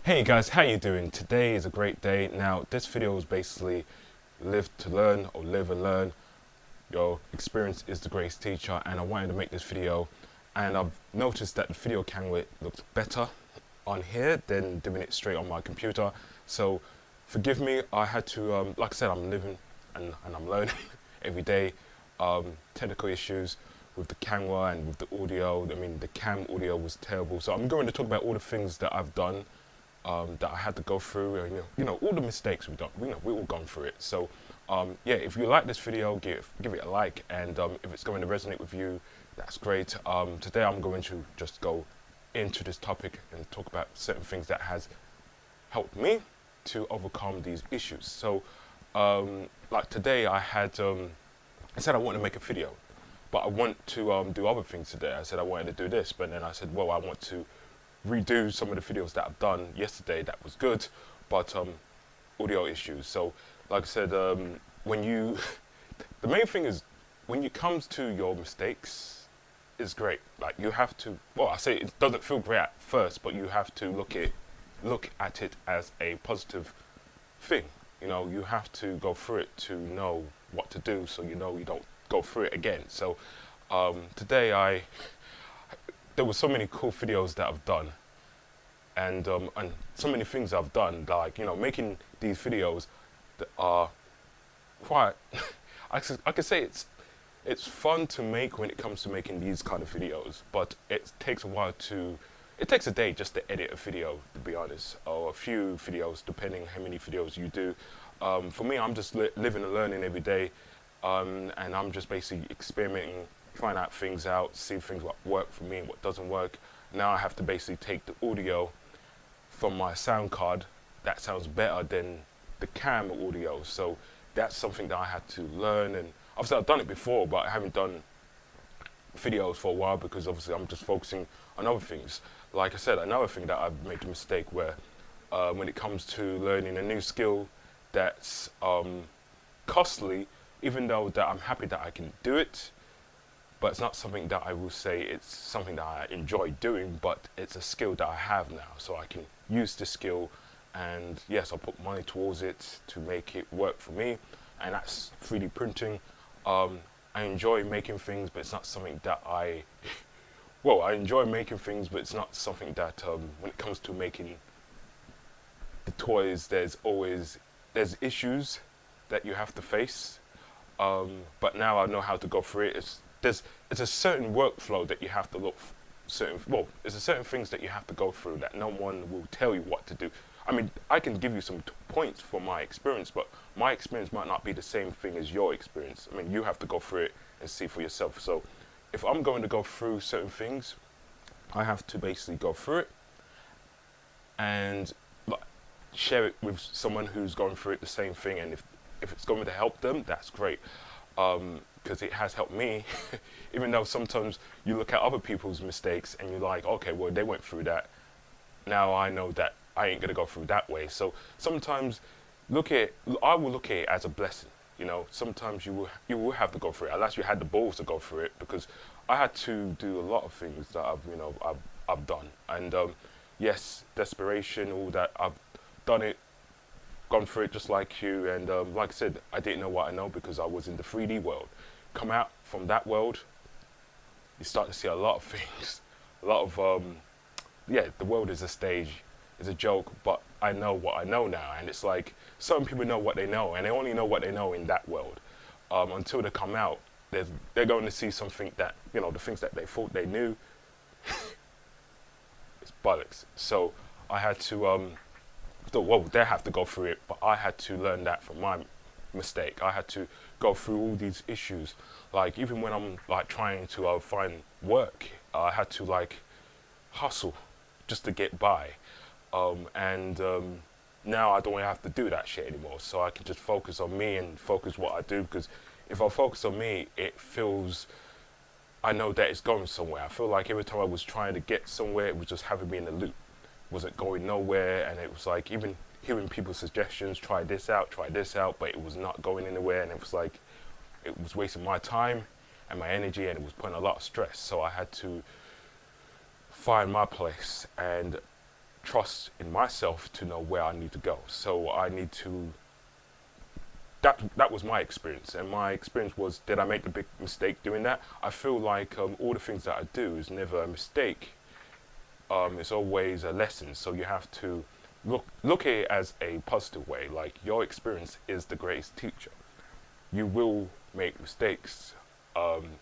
Hey guys, how you doing? Today is a great day. Now, this video is basically live to learn or live and learn. Your experience is the greatest teacher, and I wanted to make this video, and I've noticed that the video camera looks better on here than doing it straight on my computer. So forgive me, I had to, like I said, I'm living and I'm learning every day. Technical issues with the camera and with the audio. I mean, the cam audio was terrible. So I'm going to talk about all the things that I've done that I had to go through, and all the mistakes we've done. We all gone through it. So, yeah, if you like this video, give it a like, and if it's going to resonate with you, that's great. Today I'm going to just go into this topic and talk about certain things that has helped me to overcome these issues. So, like today, I said I want to make a video, but I want to do other things today. I said I wanted to do this, but then I said, well, I want to redo some of the videos that I've done yesterday that was good, but audio issues. So like I said, when you the main thing is when it comes to your mistakes, it's great. Like you have to, well, I say it doesn't feel great at first, but you have to look at it as a positive thing. You have to go through it to know what to do, so you don't go through it again. So today there were so many cool videos that I've done, and so many things I've done, like making these videos that are quite. I could say it's fun to make when it comes to making these kind of videos, but it takes a while to. It takes a day just to edit a video, to be honest, or a few videos, depending how many videos you do. For me, I'm just living and learning every day, and I'm just basically experimenting, trying out things out, see things what work for me and what doesn't work. Now I have to basically take the audio from my sound card that sounds better than the cam audio. So that's something that I had to learn, and obviously I've done it before, but I haven't done videos for a while because obviously I'm just focusing on other things. Like I said, another thing that I've made a mistake where when it comes to learning a new skill that's costly, even though that I'm happy that I can do it, but it's not something that I will say it's something that I enjoy doing, but it's a skill that I have now, so I can use the skill, and yes, I'll put money towards it to make it work for me, and that's 3D printing. I enjoy making things, but it's not something that I enjoy making things, but it's not something that, when it comes to making the toys, there's issues that you have to face, but now I know how to go through it. It's a certain workflow that you have to it's a certain things that you have to go through that no one will tell you what to do. I mean, I can give you some points from my experience, but my experience might not be the same thing as your experience. I mean, you have to go through it and see for yourself. So if I'm going to go through certain things, I have to basically go through it and share it with someone who's going through it the same thing, and if it's going to help them, that's great, because it has helped me. Even though sometimes you look at other people's mistakes and you're like, okay, well, they went through that, now I know that I ain't gonna go through that way. So sometimes I will look at it as a blessing. Sometimes you will have to go through it unless you had the balls to go through it, because I had to do a lot of things that I've done, and yes, desperation, all that, I've done it, gone through it just like you, and like I said, I didn't know what I know because I was in the 3D world. Come out from that world, you start to see a lot of things, a lot of yeah, the world is a stage, is a joke, but I know what I know now, and it's like some people know what they know, and they only know what they know in that world. Until they come out, they're going to see something that the things that they thought they knew, it's bollocks. So I had to they have to go through it, but I had to learn that from my mistake. I had to go through all these issues. Like even when I'm like trying to find work, I had to like hustle just to get by. And now I don't have to do that shit anymore. So I can just focus on me and focus what I do. Because if I focus on me, I know that it's going somewhere. I feel like every time I was trying to get somewhere, it was just having me in a loop. Wasn't going nowhere, and it was like even hearing people's suggestions, try this out, but it was not going anywhere, and it was like it was wasting my time and my energy, and it was putting a lot of stress. So I had to find my place, and trust in myself to know where I need to go. So I need to. That was my experience, and my experience was, did I make the big mistake doing that? I feel like all the things that I do is never a mistake. It's always a lesson. So you have to look at it as a positive way. Like, your experience is the greatest teacher. You will make mistakes.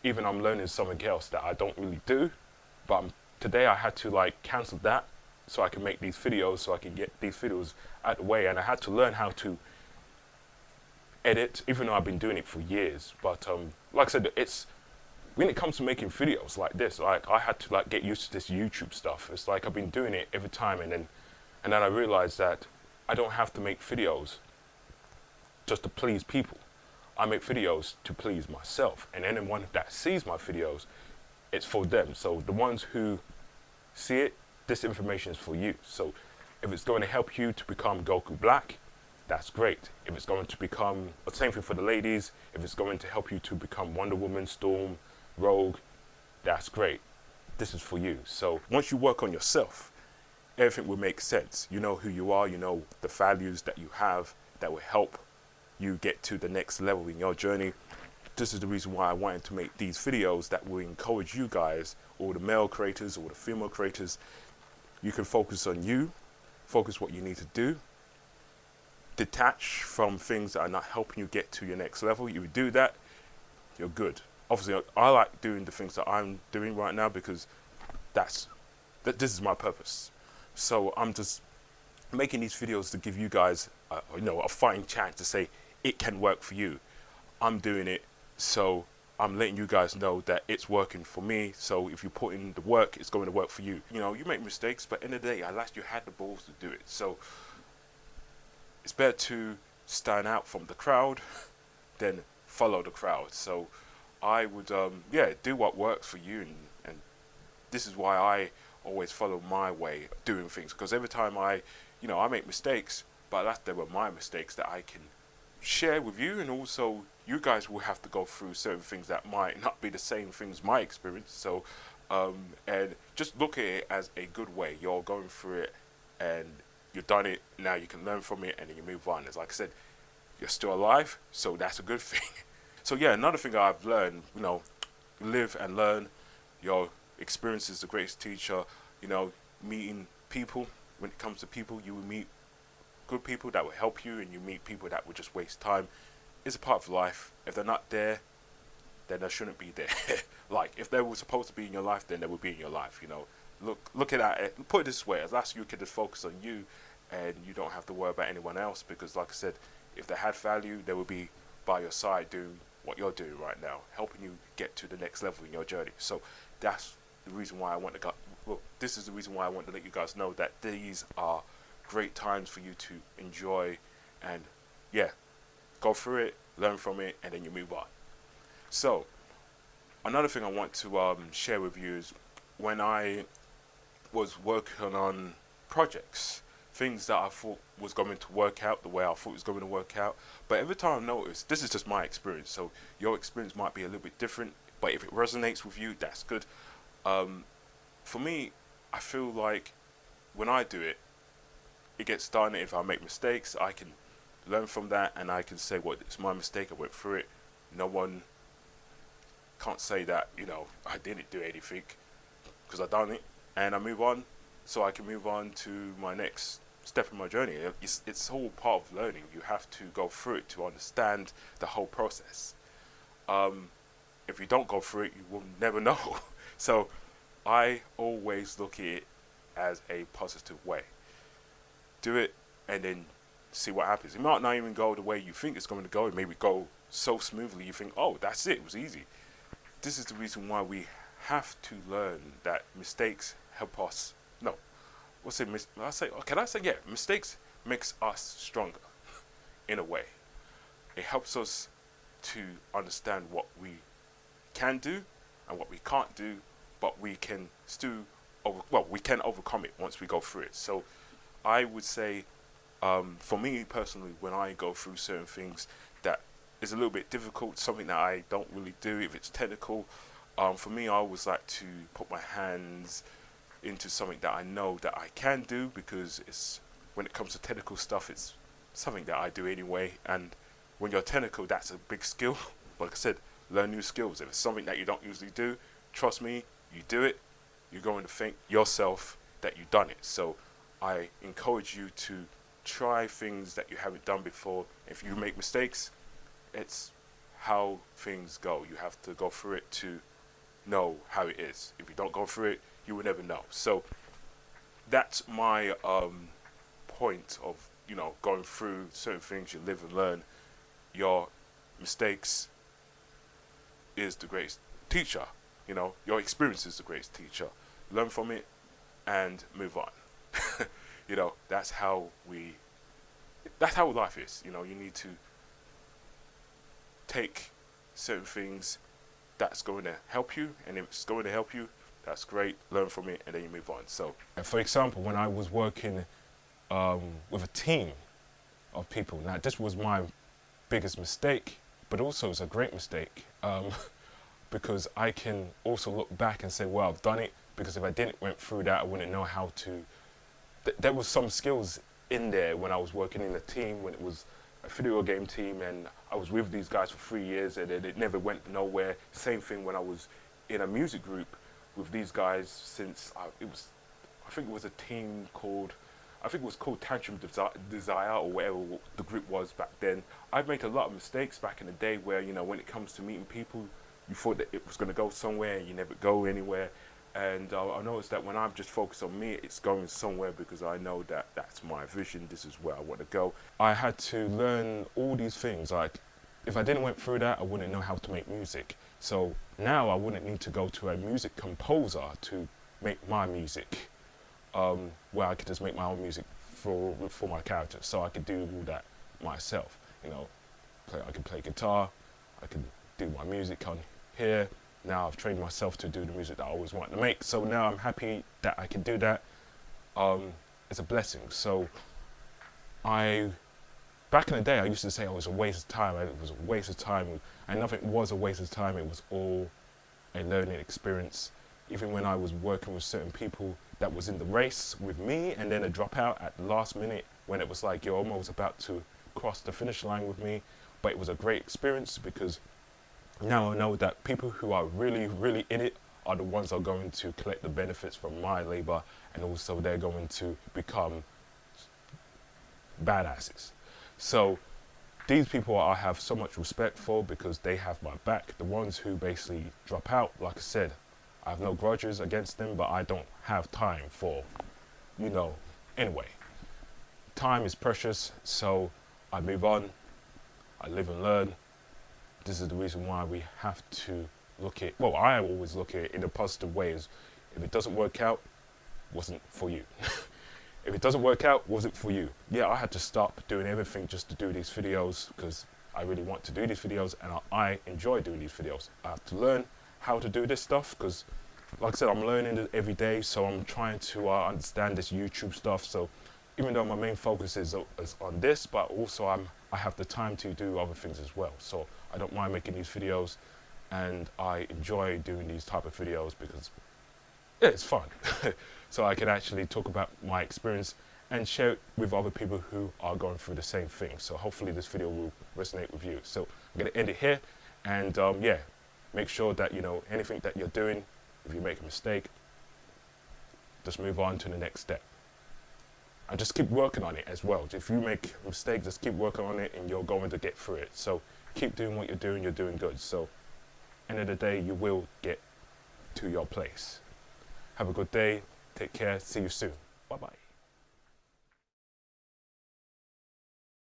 Even I'm learning something else that I don't really do, but today I had to like cancel that so I can make these videos, so I can get these videos out the way. And I had to learn how to edit, even though I've been doing it for years. But like I said, it's when it comes to making videos like this, like I had to like get used to this YouTube stuff. It's like I've been doing it every time, and then I realized that I don't have to make videos just to please people. I make videos to please myself, and anyone that sees my videos, it's for them. So the ones who see it, this information is for you. So if it's going to help you to become Goku Black, that's great. If it's going to become, the same thing for the ladies, if it's going to help you to become Wonder Woman, Storm, Rogue, that's great. This is for you. So once you work on yourself, everything will make sense. You know who you are, you know the values that you have that will help you get to the next level in your journey. This is the reason why I wanted to make these videos that will encourage you guys, all the male creators, all the female creators. You can focus on you, focus what you need to do, detach from things that are not helping you get to your next level. You do that, you're good. Obviously, I like doing the things that I'm doing right now because this is my purpose. So I'm just making these videos to give you guys, a fighting chance to say it can work for you. I'm doing it, so I'm letting you guys know that it's working for me. So if you put in the work, it's going to work for you. You know, you make mistakes, but in the day, at last you had the balls to do it. So it's better to stand out from the crowd than follow the crowd. So I would, do what works for you, and this is why I always follow my way of doing things. Because every time I make mistakes, but they were my mistakes that I can share with you, and also you guys will have to go through certain things that might not be the same things my experience. So, and just look at it as a good way. You're going through it, and you've done it. Now you can learn from it, and then you move on. As like I said, you're still alive, so that's a good thing. So yeah, another thing I've learned, live and learn. Your experience is the greatest teacher. Meeting people. When it comes to people, you will meet good people that will help you, and you meet people that will just waste time. It's a part of life. If they're not there, then they shouldn't be there. Like, if they were supposed to be in your life, then they would be in your life. Look at that. Put it this way: as long as you can just focus on you, and you don't have to worry about anyone else. Because, like I said, if they had value, they would be by your side doing what you're doing right now, helping you get to the next level in your journey. So that's the reason why I want to go. Well, this is the reason why I want to let you guys know that these are great times for you to enjoy, and go through it, learn from it, and then you move on. So another thing I want to share with you is when I was working on projects, things that I thought was going to work out the way I thought it was going to work out, but every time I noticed, this is just my experience, so your experience might be a little bit different, but if it resonates with you, that's good. For me, I feel like when I do it, it gets done. If I make mistakes, I can learn from that, and I can say, well, it's my mistake, I went through it. No one can't say that, I didn't do anything, because I done it, and I move on, so I can move on to my next step in my journey. It's all part of learning. You have to go through it to understand the whole process. If you don't go through it, you will never know. So I always look at it as a positive way. Do it, and then see what happens. It might not even go the way you think it's going to go. It maybe go so smoothly you think, oh, that's it was easy. This is the reason why we have to learn that mistakes help us. No, mistakes makes us stronger in a way. It helps us to understand what we can do and what we can't do, but we can we can overcome it once we go through it. So I would say, for me personally, when I go through certain things that is a little bit difficult, something that I don't really do, if it's technical, for me, I always like to put my hands into something that I know that I can do, because it's, when it comes to technical stuff, it's something that I do anyway. And when you're technical, that's a big skill. Like I said, learn new skills. If it's something that you don't usually do, trust me, you do it, you're going to think yourself that you've done it. So I encourage you to try things that you haven't done before. If you make mistakes, it's how things go. You have to go through it to know how it is. If you don't go through it, you will never know. So that's my point of, you know, going through certain things. You live and learn. Your mistakes is the greatest teacher. You know, your experience is the greatest teacher. Learn from it and move on. You know, that's how life is. You know, you need to take certain things that's going to help you, and if it's going to help you, that's great. Learn from it, and then you move on. So, for example, when I was working with a team of people, now this was my biggest mistake, but also it's a great mistake, because I can also look back and say, well, I've done it, because if I didn't went through that, I wouldn't know how to. There was some skills in there when I was working in a team, when it was a video game team, and I was with these guys for 3 years, and it never went nowhere. Same thing when I was in a music group with these guys since I think it was a team called, I think it was called Tantrum Desire, or whatever the group was back then. I've made a lot of mistakes back in the day where, you know, when it comes to meeting people, you thought that it was going to go somewhere and you never go anywhere. And I noticed that when I'm just focused on me, it's going somewhere, because I know that that's my vision. This is where I want to go. I had to learn all these things. Like, if I didn't went through that, I wouldn't know how to make music. So now I wouldn't need to go to a music composer to make my music, where I could just make my own music for my character. So I could do all that myself. You know, I could play guitar, I could do my music on here. Now I've trained myself to do the music that I always wanted to make. So now I'm happy that I can do that. It's a blessing. So back in the day, I used to say, oh, it was a waste of time. It was a waste of time. And nothing was a waste of time. It was all a learning experience. Even when I was working with certain people that was in the race with me, and then a dropout at the last minute when it was like, you're almost about to cross the finish line with me. But it was a great experience, because now I know that people who are really, really in it are the ones that are going to collect the benefits from my labor, and also they're going to become badasses. So these people I have so much respect for, because they have my back. The ones who basically drop out, like I said, I have no grudges against them, but I don't have time for, you know, anyway. Time is precious, so I move on, I live and learn. This is the reason why we have to look at, well, I always look at it in a positive way. Is if it doesn't work out, wasn't for you. If it doesn't work out, was it for you? Yeah, I had to stop doing everything just to do these videos, because I really want to do these videos, and I enjoy doing these videos. I have to learn how to do this stuff, because like I said, I'm learning it every day, so I'm trying to understand this YouTube stuff. So even though my main focus is on this, but also I have the time to do other things as well. So I don't mind making these videos, and I enjoy doing these type of videos, because yeah, it's fun. So I can actually talk about my experience and share it with other people who are going through the same thing. So hopefully this video will resonate with you. So I'm going to end it here, and yeah, make sure that, you know, anything that you're doing, if you make a mistake, just move on to the next step. And just keep working on it as well. If you make a mistake, just keep working on it, and you're going to get through it. So keep doing what you're doing good. So end of the day, you will get to your place. Have a good day. Take care. See you soon. Bye-bye.